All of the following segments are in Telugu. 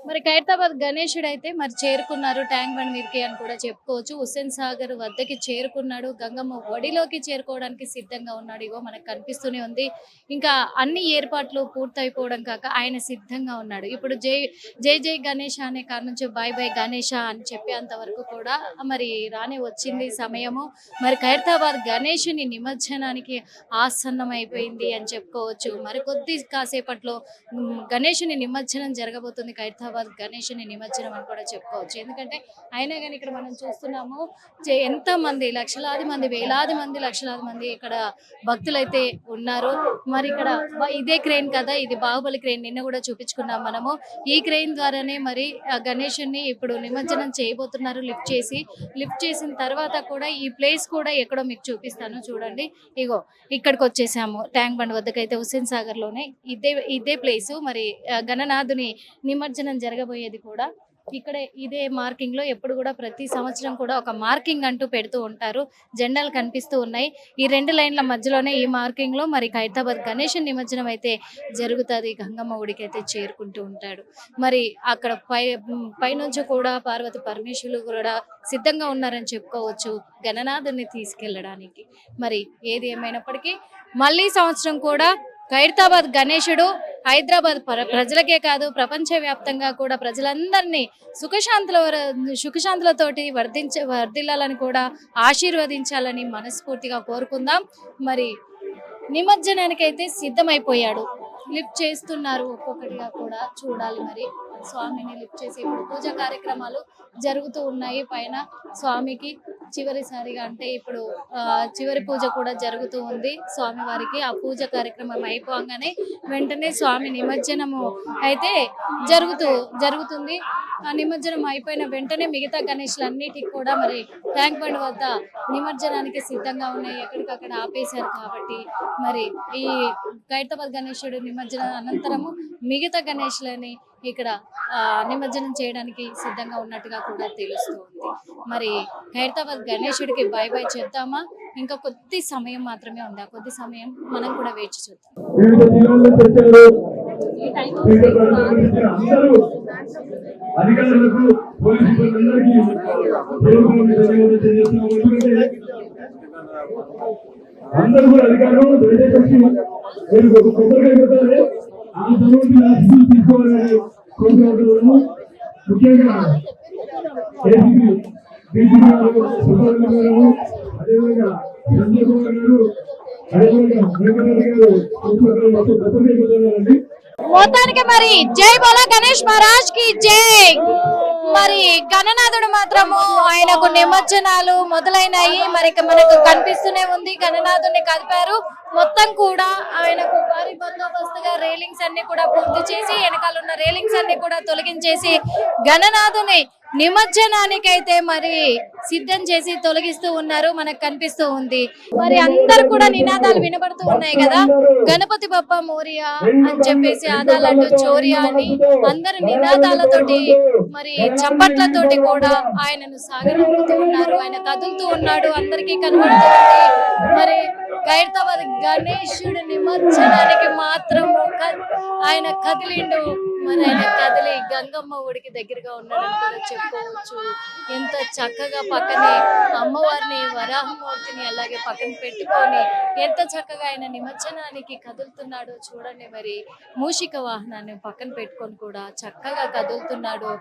మరి ఖైరతాబాద్ గణేశుడైతే మరి చేరుకున్నారు ట్యాంక్ బండ్ మీదకి అని కూడా చెప్పుకోవచ్చు. హుస్సేన్ సాగర్ వద్దకి చేరుకున్నాడు. గంగమ్మ ఒడిలోకి చేరుకోవడానికి సిద్ధంగా ఉన్నాడు. ఇగో మనకు కనిపిస్తూనే ఉంది. ఇంకా అన్ని ఏర్పాట్లు పూర్తయిపోవడం కాక ఆయన సిద్ధంగా ఉన్నాడు. ఇప్పుడు జై జై జై గణేష అనే కాడ నుంచి బై బై గణేష అని చెప్పేంత వరకు కూడా మరి రానే వచ్చింది సమయము. మరి ఖైరతాబాద్ గణేషుని నిమజ్జనానికి ఆసన్నం అయిపోయింది అని చెప్పుకోవచ్చు. మరి కొద్ది కాసేపట్లో గణేషుని నిమజ్జనం జరగబోతుంది. ఖైరతాబాద్ గణేషుని నిమజ్జనం అని కూడా చెప్పుకోవచ్చు. ఎందుకంటే అయినా కానీ ఇక్కడ మనం చూస్తున్నాము ఎంత మంది లక్షలాది మంది, వేలాది మంది, లక్షలాది మంది ఇక్కడ భక్తులైతే ఉన్నారు. మరి ఇక్కడ ఇదే క్రెయిన్ కదా, ఇది బాహుబలి క్రెయిన్, నిన్న కూడా చూపించుకున్నాం మనము. ఈ క్రెయిన్ ద్వారానే మరి గణేషుని ఇప్పుడు నిమజ్జనం చేయబోతున్నారు. లిఫ్ట్ చేసిన తర్వాత కూడా ఈ ప్లేస్ కూడా ఎక్కడో మీకు చూపిస్తాను చూడండి. ఇగో ఇక్కడికి వచ్చేసాము ట్యాంక్ బండ్ వద్దకైతే హుస్సేన్ సాగర్ లోనే ఇదే ప్లేస్. మరి గణనాథుని నిమజ్జనం జరగబోయేది కూడా ఇక్కడే ఇదే మార్కింగ్ లో. ఎప్పుడు కూడా ప్రతి సంవత్సరం కూడా ఒక మార్కింగ్ అంటూ పెడుతూ ఉంటారు. జెండాలు కనిపిస్తూ ఉన్నాయి. ఈ రెండు లైన్ల మధ్యలోనే ఈ మార్కింగ్ లో మరి ఖైరతాబాద్ గణేష్ నిమజ్జనం అయితే జరుగుతుంది. గంగమ్మ గుడికి అయితే చేరుకుంటూ ఉంటాడు. మరి అక్కడ పైనుంచి కూడా పార్వతి పరమేశ్వరులు కూడా సిద్ధంగా ఉన్నారని చెప్పుకోవచ్చు గణనాథుని తీసుకెళ్లడానికి. మరి ఏది ఏమైనప్పటికీ మళ్ళీ సంవత్సరం కూడా ఖైరతాబాద్ గణేశుడు హైదరాబాద్ ప్రజలకే కాదు ప్రపంచవ్యాప్తంగా కూడా ప్రజలందరినీ సుఖశాంతులతోటి వర్ధిల్లాలని కూడా ఆశీర్వదించాలని మనస్ఫూర్తిగా కోరుకుందాం. మరి నిమజ్జనానికి అయితే సిద్ధమైపోయాడు. లిఫ్ట్ చేస్తున్నారు ఒక్కొక్కటిగా కూడా చూడాలి. మరి స్వామిని లిఫ్ట్ చేసి ఇప్పుడు పూజా కార్యక్రమాలు జరుగుతూ ఉన్నాయి. పైన స్వామికి చివరిసారిగా అంటే ఇప్పుడు చివరి పూజ కూడా జరుగుతూ ఉంది స్వామివారికి. ఆ పూజ కార్యక్రమం అయిపోగానే వెంటనే స్వామి నిమజ్జనము అయితే జరుగుతుంది. ఆ నిమజ్జనం అయిపోయిన వెంటనే మిగతా గణేష్లన్నిటికి కూడా మరి ట్యాంక్ బండ్ వద్ద నిమజ్జనానికి సిద్ధంగా ఉన్నాయి. ఎక్కడికక్కడ ఆపేశారు కాబట్టి మరి ఈ ఖైరతాబాద్ గణేశుడు నిమజ్జనం అనంతరము మిగతా గణేష్లని ఇక్కడ నిమజ్జనం చేయడానికి సిద్ధంగా ఉన్నట్టుగా కూడా తెలుస్తుంది. మరి ఖైరతాబాద్ గణేశుడికి బై బై చెప్తామా? ఇంకా కొద్ది సమయం మాత్రమే ఉంది. ఆ కొద్ది సమయం మనం కూడా వేచి చూద్దాం. అందరూ కూడా అధికారులు దయచేసి మీరు ఒక కొబ్బరిగా అయిపోతారు. ఆ సమయంలో తీసుకోవాలని కోరుకుంటున్నాము. ముఖ్యంగా అదేవిధంగా సంజయ్ కుమార్ గారు, అదేవిధంగా వెంకటరెడ్డి గారు మొత్తానికి మరి జై బోలా గణేష్ మహారాజ్ కి జై. మరి గణనాథుడు మాత్రము ఆయనకు నిమజ్జనాలు మొదలైనాయి. మరి మనకు కనిపిస్తూనే ఉంది. గణనాథుడిని కదిపారు. మొత్తం కూడా ఆయనకు భారీ బందోబస్తుగా రైలింగ్స్ అన్ని కూడా పూర్తి చేసి వెనకాల ఉన్న రైలింగ్స్ అన్ని కూడా తొలగించేసి గణనాథుని నిమజ్జనానికైతే మరి సిద్ధం చేసి తొలగిస్తూ ఉన్నారు. మనకు కనిపిస్తూ ఉంది. మరి అందరు కూడా నినాదాలు వినబడుతూ ఉన్నాయి కదా, గణపతి బప్ప మోరియా అని చెప్పేసి, ఆదాలంటూ చోరియా అని అందరు నినాదాలతోటి మరి చప్పట్లతోటి కూడా ఆయనను సాగనంపుతూ ఉన్నారు. ఆయన కదులుతూ ఉన్నాడు, అందరికీ కనబడుతుంది. మరి ఖైరతాబాద్ గణేశుడి నిమజ్జనానికి మాత్రం ఆయన కదిలిండు. మరి ఆయన కదిలి గంగమ్మ ఒడికి దగ్గరగా ఉన్నాడని కూడా చెప్పుకోవచ్చు. ఎంత చక్కగా పక్కనే అమ్మవారిని, వరాహమూర్తిని అలాగే పక్కన పెట్టుకొని ఎంత చక్కగా ఆయన నిమజ్జనానికి కదులుతున్నాడో చూడండి. మరి మూషిక వాహనాన్ని పక్కన పెట్టుకొని కూడా చక్కగా కదులుతున్నాడు.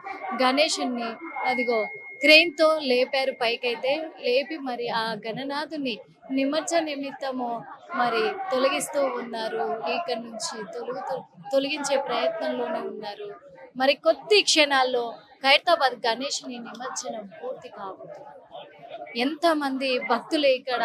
గణేశుని అదిగో క్రెయిన్ తో లేపారు పైకైతే. లేపి మరి ఆ గణనాథుని నిమజ్జన నిమిత్తము మరి తొలగిస్తూ ఉన్నారు. ఇక్కడ నుంచి తొలగించే ప్రయత్నంలోనే ఉన్నారు. మరి కొద్ది క్షణాల్లో ఖైరతాబాద్ గణేషుని నిమజ్జనం పూర్తి కాబోతుంది. ఎంతమంది భక్తులు ఇక్కడ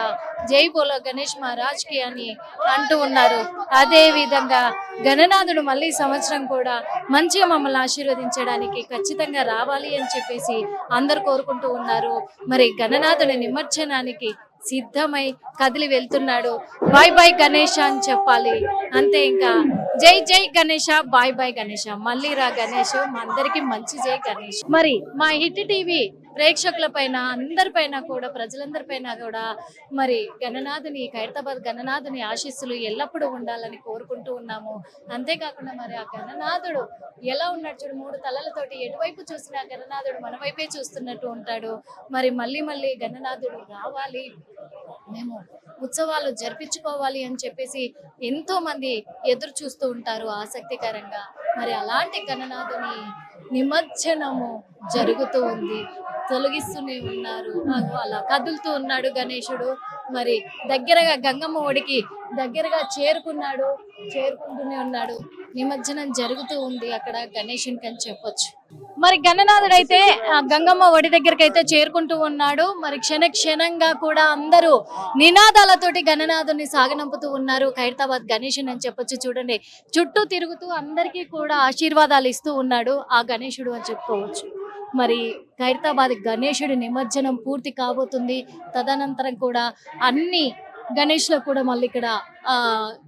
జై బోలో గణేష్ మహారాజ్ కి అని అంటూ ఉన్నారు. అదే విధంగా గణనాథుడు మళ్ళీ సంవత్సరం కూడా మంచిగా మమ్మల్ని ఆశీర్వదించడానికి ఖచ్చితంగా రావాలి అని చెప్పేసి అందరు కోరుకుంటూ ఉన్నారు. మరి గణనాథుడి నిమజ్జనానికి సిద్ధమై కదిలి వెళ్తున్నాడు. బాయ్ బాయ్ గణేష అని చెప్పాలి అంతే. ఇంకా జై జై గణేష, బాయ్ బాయ్ గణేష, మళ్ళీ రా గణేష్, మా అందరికి మంచి జై గణేష్. మరి మా హిట్ టీవీ ప్రేక్షకులపైన అందరిపైన కూడా ప్రజలందరిపైన కూడా మరి గణనాథుని ఖైరతాబాద్ గణనాథుని ఆశీస్సులు ఎల్లప్పుడూ ఉండాలని కోరుకుంటూ ఉన్నాము. అంతేకాకుండా మరి ఆ గణనాథుడు ఎలా ఉన్నాడు చూడు, 3 తలలతోటి ఎటువైపు చూసినా గణనాథుడు మన వైపే చూస్తున్నట్టు ఉంటాడు. మరి మళ్ళీ మళ్ళీ గణనాథుడు రావాలి, మేము ఉత్సవాలు జరిపించుకోవాలి అని చెప్పేసి ఎంతో మంది ఎదురు చూస్తూ ఉంటారు ఆసక్తికరంగా. మరి అలాంటి గణనాథుని నిమజ్జనము జరుగుతూ ఉంది, తొలగిస్తూనే ఉన్నారు. అలా కదులుతూ ఉన్నాడు గణేశుడు. మరి దగ్గరగా గంగమ్మ ఒడికి దగ్గరగా చేరుకుంటూనే ఉన్నాడు. నిమజ్జనం జరుగుతూ ఉంది అక్కడ గణేశునికి అని చెప్పొచ్చు. మరి గణనాథుడు అయితే గంగమ్మ ఒడి దగ్గరికి అయితే చేరుకుంటూ ఉన్నాడు. మరి క్షణంగా కూడా అందరూ నినాదాలతోటి గణనాథుని సాగనంపుతూ ఉన్నారు. ఖైరతాబాద్ గణేశుని అని చెప్పొచ్చు. చూడండి, చుట్టూ తిరుగుతూ అందరికీ కూడా ఆశీర్వాదాలు ఇస్తూ ఉన్నాడు ఆ గణేశుడు అని చెప్పుకోవచ్చు. మరి ఖైరతాబాద్ గణేశుడి నిమజ్జనం పూర్తి కాబోతుంది. తదనంతరం కూడా అన్ని గణేష్లో కూడా మళ్ళీ ఇక్కడ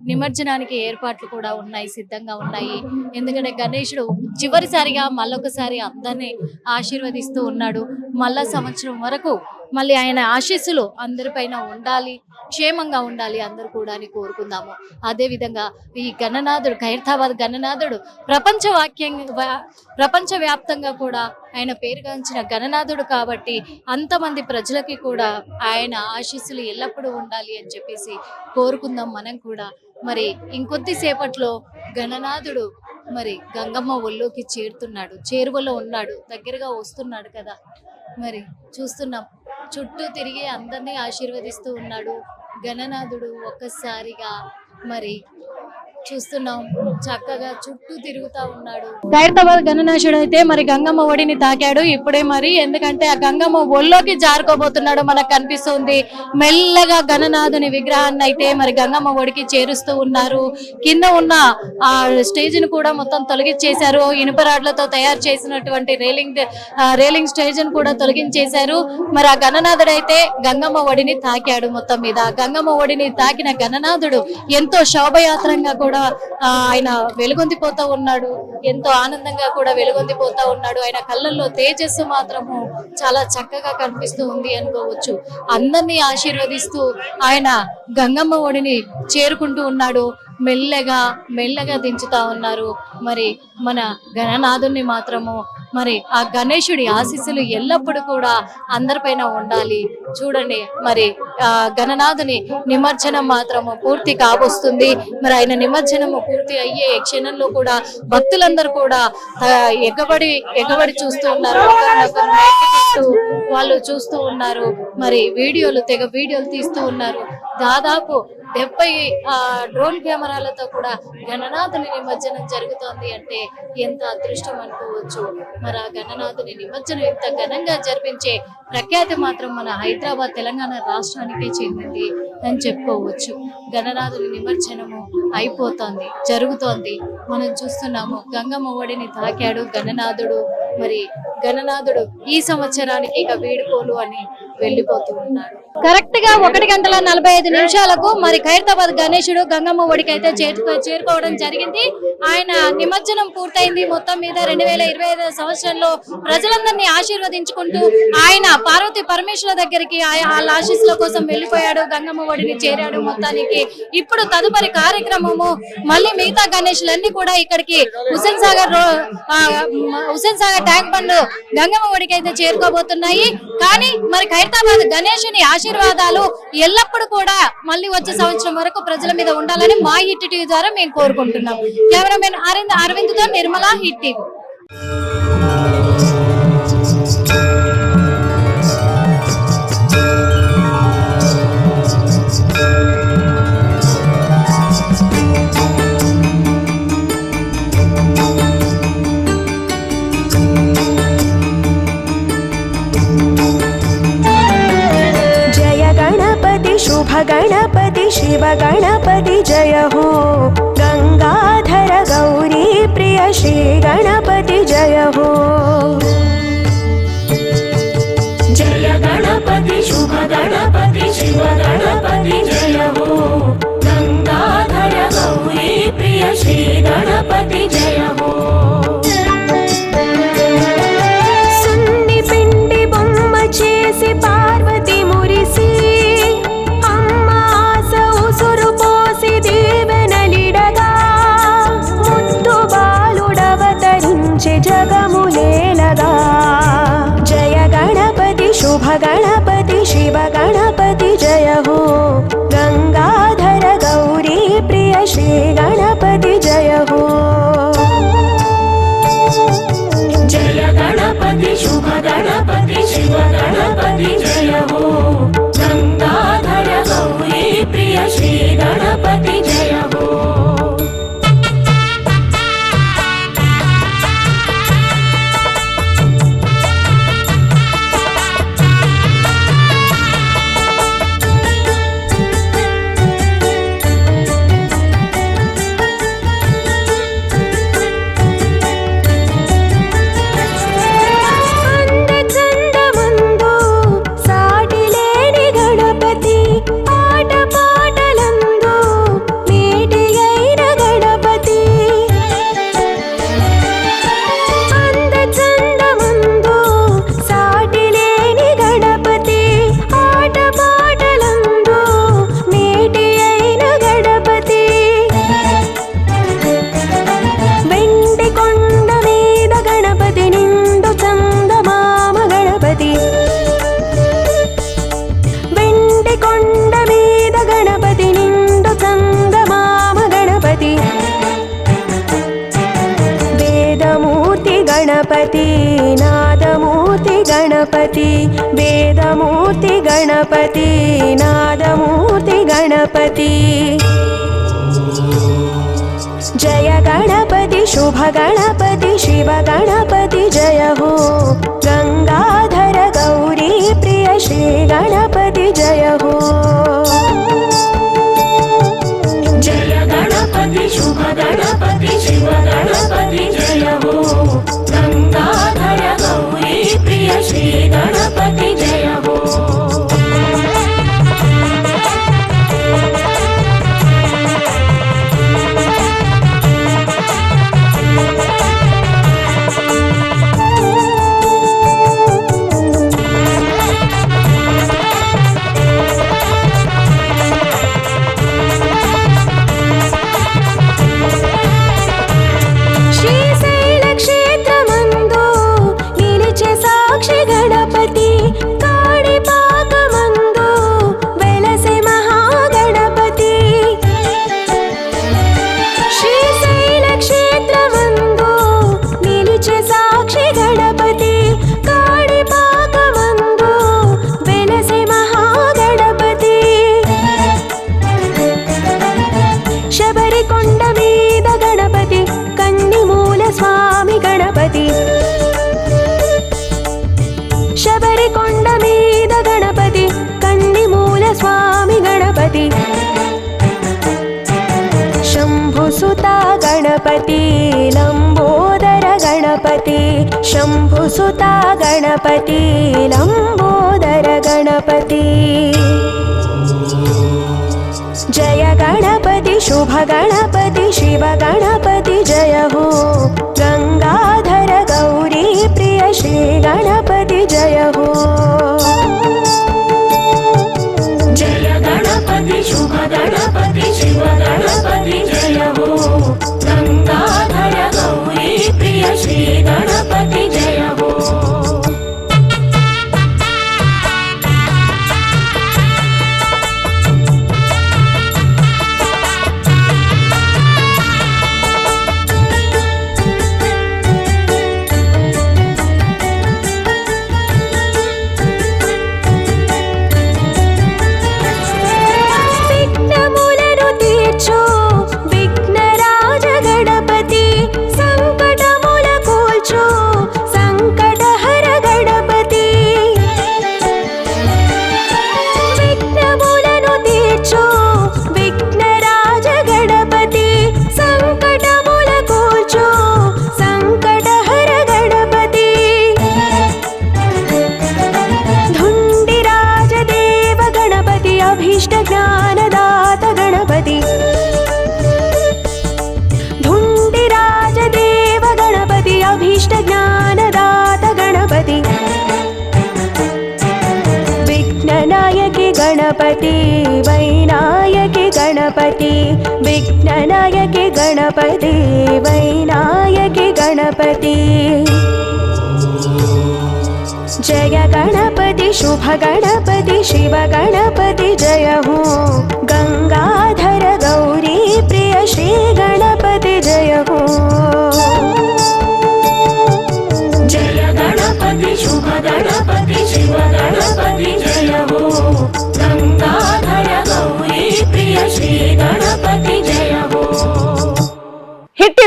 నిమజ్జనానికి ఏర్పాట్లు కూడా ఉన్నాయి, సిద్ధంగా ఉన్నాయి. ఎందుకంటే గణేశుడు చివరిసారిగా మళ్ళొకసారి అందరినీ ఆశీర్వదిస్తూ ఉన్నాడు. మళ్ళా సంవత్సరం వరకు మళ్ళీ ఆయన ఆశీస్సులు అందరిపైన ఉండాలి, క్షేమంగా ఉండాలి అందరూ కూడా అని కోరుకుందాము. అదేవిధంగా ఈ గణనాథుడు ఖైరతాబాద్ గణనాథుడు ప్రపంచవ్యాప్తంగా కూడా ఆయన పేరుగాంచిన గణనాథుడు కాబట్టి అంతమంది ప్రజలకి కూడా ఆయన ఆశీస్సులు ఎల్లప్పుడూ ఉండాలి అని చెప్పేసి కోరుకుందాం మనం కూడా. మరి ఇంకొద్దిసేపట్లో గణనాథుడు మరి గంగమ్మ ఒళ్ళోకి చేరువలో ఉన్నాడు, దగ్గరగా వస్తున్నాడు కదా. మరి చూస్తున్నాం, చుట్టూ తిరిగి అందరినీ ఆశీర్వదిస్తూ ఉన్నాడు గణనాథుడు. ఒక్కసారిగా మరి చూస్తున్నాం, చక్కగా చుట్టూ తిరుగుతా ఉన్నాడు. ఖైరతాబాద్ గణనాథుడు అయితే మరి గంగమ్మ ఒడిని తాకాడు ఇప్పుడే. మరి ఎందుకంటే ఆ గంగమ్మ ఒళ్ళోకి జారుకోబోతున్నాడు మనకు కనిపిస్తుంది. మెల్లగా గణనాథుని విగ్రహాన్ని అయితే మరి గంగమ్మ ఒడికి చేరుస్తూ ఉన్నారు. కింద ఉన్న ఆ స్టేజ్ ని కూడా మొత్తం తొలగించేశారు. ఇనుపరాడ్లతో తయారు చేసినటువంటి రేలింగ్ స్టేజ్ ని కూడా తొలగించేశారు. మరి ఆ గణనాథుడు అయితే గంగమ్మ ఒడిని తాకాడు. మొత్తం మీద గంగమ్మ ఒడిని తాకిన గణనాథుడు ఎంతో శోభయాత్రంగా కూడా ఆయన వెలుగొందిపోతా ఉన్నాడు, ఎంతో ఆనందంగా కూడా వెలుగొందిపోతా ఉన్నాడు. ఆయన కళ్ళల్లో తేజస్సు మాత్రము చాలా చక్కగా కనిపిస్తూ ఉంది అనుకోవచ్చు. అందరినీ ఆశీర్వదిస్తూ ఆయన గంగమ్మ ఒడిని చేరుకుంటూ ఉన్నాడు. మెల్లగా దించుతా ఉన్నారు. మరి మన గణనాథుని మాత్రము మరి ఆ గణేశుడి ఆశీస్సులు ఎల్లప్పుడూ కూడా అందరిపైన ఉండాలి. చూడండి, మరి ఆ గణనాథుని నిమజ్జనం మాత్రము పూర్తి కాబోస్తుంది. మరి ఆయన నిమజ్జనము పూర్తి అయ్యే క్షణంలో కూడా భక్తులందరూ కూడా ఎగబడి చూస్తూ ఉన్నారు. వాళ్ళు చూస్తూ ఉన్నారు. మరి వీడియోలు తీస్తూ ఉన్నారు. దాదాపు 70 డ్రోన్ కెమెరాలతో కూడా గణనాథుని నిమజ్జనం జరుగుతోంది అంటే ఎంత అదృష్టం అనుకోవచ్చు. మరి ఆ గణనాథుని నిమజ్జనం ఎంత ఘనంగా జరిపించే ప్రఖ్యాతి మాత్రం మన హైదరాబాద్ తెలంగాణ రాష్ట్రానికే చెందింది అని చెప్పుకోవచ్చు. గణనాథుని నిమజ్జనము జరుగుతోంది. మనం చూస్తున్నాము, గంగమ్మ ఒడిని తాకాడు గణనాథుడు. మరి గణనాథుడు ఈ సంవత్సరానికి ఇక వీడుకోలు అని వెళ్ళిపోతూ ఉన్నాడు. కరెక్ట్ గా 1:45 మరి ఖైరతాబాద్ గణేశుడు గంగమ్మ ఒడికి అయితే చేరుకోవడం జరిగింది. ఆయన నిమజ్జనం పూర్తయింది. మొత్తం మీద 2025 సంవత్సరంలో ప్రజలందరినీ ఆశీర్వదించుకుంటూ ఆయన పార్వతీ పరమేశ్వర దగ్గరికి వాళ్ళ ఆశీస్సుల కోసం వెళ్ళిపోయాడు. గంగమ్మ ఒడిని చేరాడు. మొత్తానికి ఇప్పుడు తదుపరి కార్యక్రమము మళ్ళీ మిగతా గణేశులన్నీ కూడా ఇక్కడికి హుస్సేన్ సాగర్ ట్యాంక్ బండ్ గంగమ్మ ఒడికి అయితే చేరుకోబోతున్నాయి. కానీ మరి ఖైరతాబాద్ గణేశుని ఆశీర్వాదాలు ఎల్లప్పుడూ కూడా మళ్ళీ వచ్చే సంవత్సరం వరకు ప్రజల మీద ఉండాలని మా హిట్ టీవీ ద్వారా మేము కోరుకుంటున్నాం. కెమెరామెన్ అరవింద్ తో నిర్మల, హిట్ టీవీ. शुभ गणपति शिव गणपति जय हो, गंगाधर गौरी प्रिय श्री गणपति जय हो। जय गणपति शुभ गणपति शिव गणपति जय हो, गंगाधर गौरी प्रिय श्री गणपति जय हो। सुन्नि पिंडि श्री गणपति जय हो। जय गणपति शुभ गणपति शिव गणपति जय हो। गंगाधर गौरी प्रिय श्री गणपति जय हो। गणपति नादमूर्ति गणपति वेदमूर्ति गणपति नादमूर्ति गणपति। जय गणपति शुभ गणपति शिव गणपति जय हो। गंगाधर गौरी प्रिय श्री गणपति जय हो। जय गणपति शुभ गणपति शिव गणपति जय हो। गंगाधर गौरी प्रिय श्री गणपति जय हो। शबरिकोंड मीद गणपति कन्निमूल स्वामी गणपति। शंभुसुता गणपति लंबोदर गणपति शंभुसुता गणपति लंबोदर गणपति। जय गणपति शुभ गणपति शिव गणपति जय हो। गंगाधर गौरी प्रिय श्री गणपति जय हो। जय गणपति शुभ गणपति शिव गणपति जय हो। गंगाधर गौरी प्रिय श्री गणपति जय हो। गणपति वैनायकी गणपति विघ्ननायकी गणपति वैनायकी गणपति। जय गणपति शुभ गणपति शिव गणपति जय हो। गंगाधर गौरी प्रिय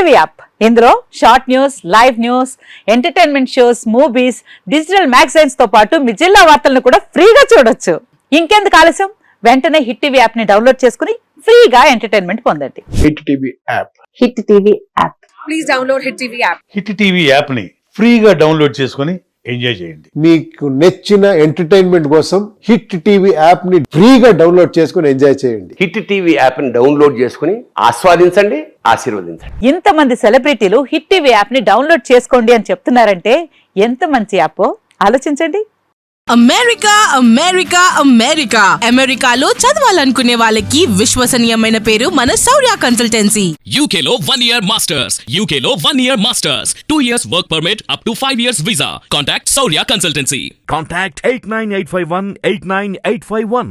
టీవీ యాప్. ఇందులో short news, live news, entertainment shows, movies, digital magazines తో పాటు మీ జిల్లా వార్తలను కూడా ఫ్రీగా చూడొచ్చు. ఇంకెందుకు ఆలస్యం, వెంటనే హిట్ టీవీ యాప్ ని డౌన్లోడ్ చేసుకుని ఫ్రీగా ఎంటర్టైన్మెంట్ పొందండి. Hit TV app. Hit TV app. Please download Hit TV app. Hit TV app ని ఫ్రీగా డౌన్లోడ్ చేసుకుని ఎంజాయ్ చేయండి. మీకు నచ్చిన ఎంటర్టైన్మెంట్ కోసం హిట్ టీవీ యాప్ ని ఫ్రీగా డౌన్లోడ్ చేసుకుని ఎంజాయ్ చేయండి. హిట్ టీవీ యాప్ ని డౌన్లోడ్ చేసుకుని ఆస్వాదించండి, ఆశీర్వదించండి. ఇంతమంది సెలబ్రిటీలు హిట్ టీవీ యాప్ ని డౌన్లోడ్ చేసుకోండి అని చెప్తున్నారంటే ఎంత మంచి యాప్ ఆలోచించండి. అమెరికా అమెరికాలో చదవాలనుకునే వాళ్ళకి విశ్వసనీయమైన పేరు మన శౌర్య కన్సల్టెన్సీ. UK లో 1 year masters. UK లో 1 year masters. 2 years work permit up to 5 years visa. Contact Saurya Consultancy. Contact 89851 89851.